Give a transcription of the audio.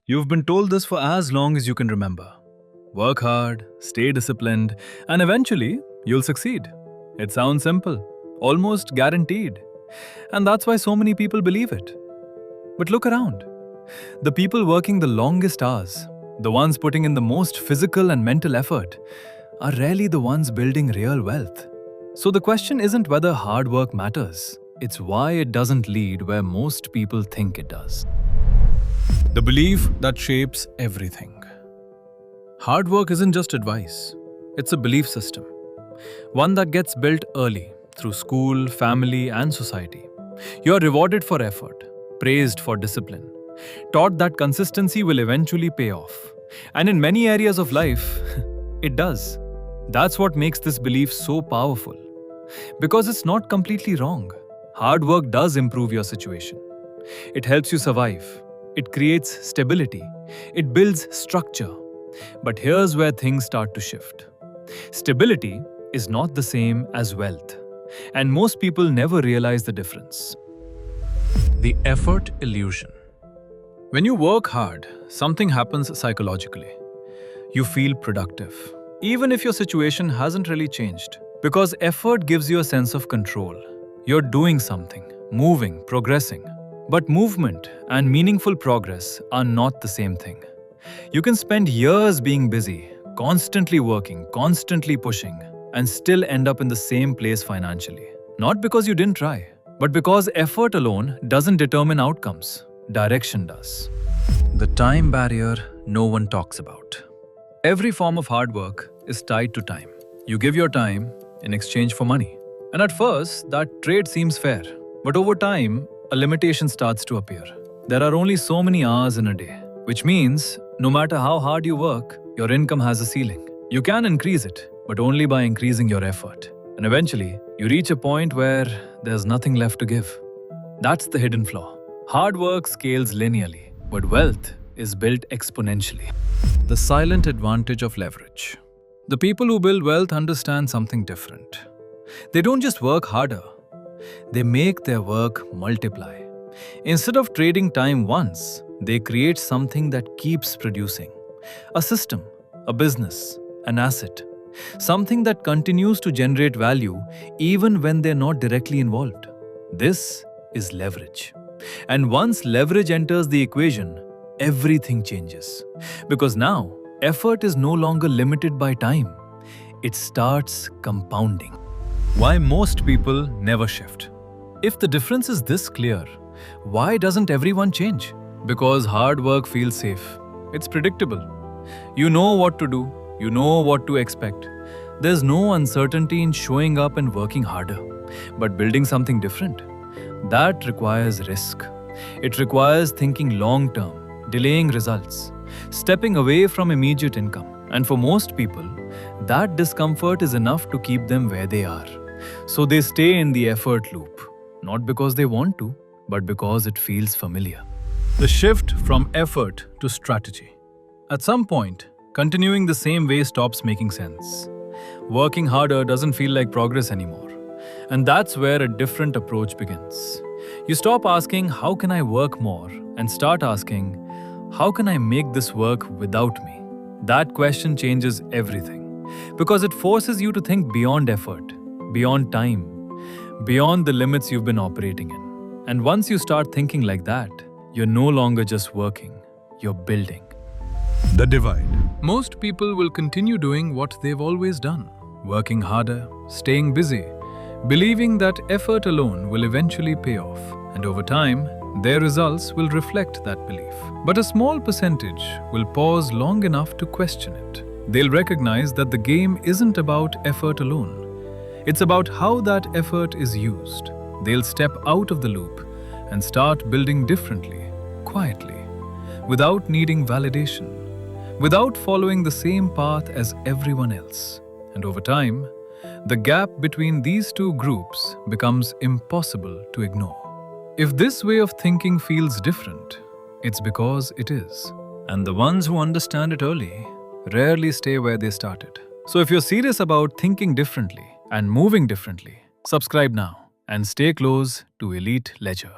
You've been told this for as long as you can remember. Work hard, stay disciplined, and eventually you'll succeed. It sounds simple, almost guaranteed. And that's why so many people believe it. But look around. The people working the longest hours, the ones putting in the most physical and mental effort, are rarely the ones building real wealth. So the question isn't whether hard work matters, it's why it doesn't lead where most people think it does. The belief that shapes everything. Hard work isn't just advice, it's a belief system. One that gets built early through school, family, and society. You're rewarded for effort, praised for discipline, taught that consistency will eventually pay off. And in many areas of life, it does. That's what makes this belief so powerful. Because it's not completely wrong. Hard work does improve your situation. It helps you survive. It creates stability. It builds structure. But here's where things start to shift. Stability is not the same as wealth. And most people never realize the difference. The effort illusion. When you work hard, something happens psychologically. You feel productive, even if your situation hasn't really changed. Because effort gives you a sense of control. You're doing something, moving, progressing. But movement and meaningful progress are not the same thing. You can spend years being busy, constantly working, constantly pushing, and still end up in the same place financially. Not because you didn't try, but because effort alone doesn't determine outcomes. Direction does. The time barrier no one talks about. Every form of hard work is tied to time. You give your time in exchange for money. And at first, that trade seems fair. But over time, a limitation starts to appear. There are only so many hours in a day, which means no matter how hard you work, your income has a ceiling. You can increase it, but only by increasing your effort. And eventually, you reach a point where there's nothing left to give. That's the hidden flaw. Hard work scales linearly, but wealth is built exponentially. The silent advantage of leverage. The people who build wealth understand something different. They don't just work harder, they make their work multiply. Instead of trading time once, they create something that keeps producing. A system, a business, an asset. Something that continues to generate value even when they're not directly involved. This is leverage. And once leverage enters the equation, everything changes. Because now, effort is no longer limited by time. It starts compounding. Why most people never shift? If the difference is this clear, why doesn't everyone change? Because hard work feels safe. It's predictable. You know what to do. You know what to expect. There's no uncertainty in showing up and working harder. But building something different, that requires risk. It requires thinking long-term, delaying results, stepping away from immediate income. And for most people, that discomfort is enough to keep them where they are. So they stay in the effort loop, not because they want to, but because it feels familiar. The shift from effort to strategy. At some point, continuing the same way stops making sense. Working harder doesn't feel like progress anymore. And that's where a different approach begins. You stop asking, how can I work more? And start asking, how can I make this work without me? That question changes everything. Because it forces you to think beyond effort, beyond time, beyond the limits you've been operating in. And once you start thinking like that, you're no longer just working, you're building. The divide. Most people will continue doing what they've always done, working harder, staying busy, believing that effort alone will eventually pay off, and over time, their results will reflect that belief. But a small percentage will pause long enough to question it. They'll recognize that the game isn't about effort alone. It's about how that effort is used. They'll step out of the loop and start building differently, quietly, without needing validation, without following the same path as everyone else. And over time, the gap between these two groups becomes impossible to ignore. If this way of thinking feels different, it's because it is. And the ones who understand it early rarely stay where they started. So if you're serious about thinking differently and moving differently, subscribe now and stay close to Elite Ledger.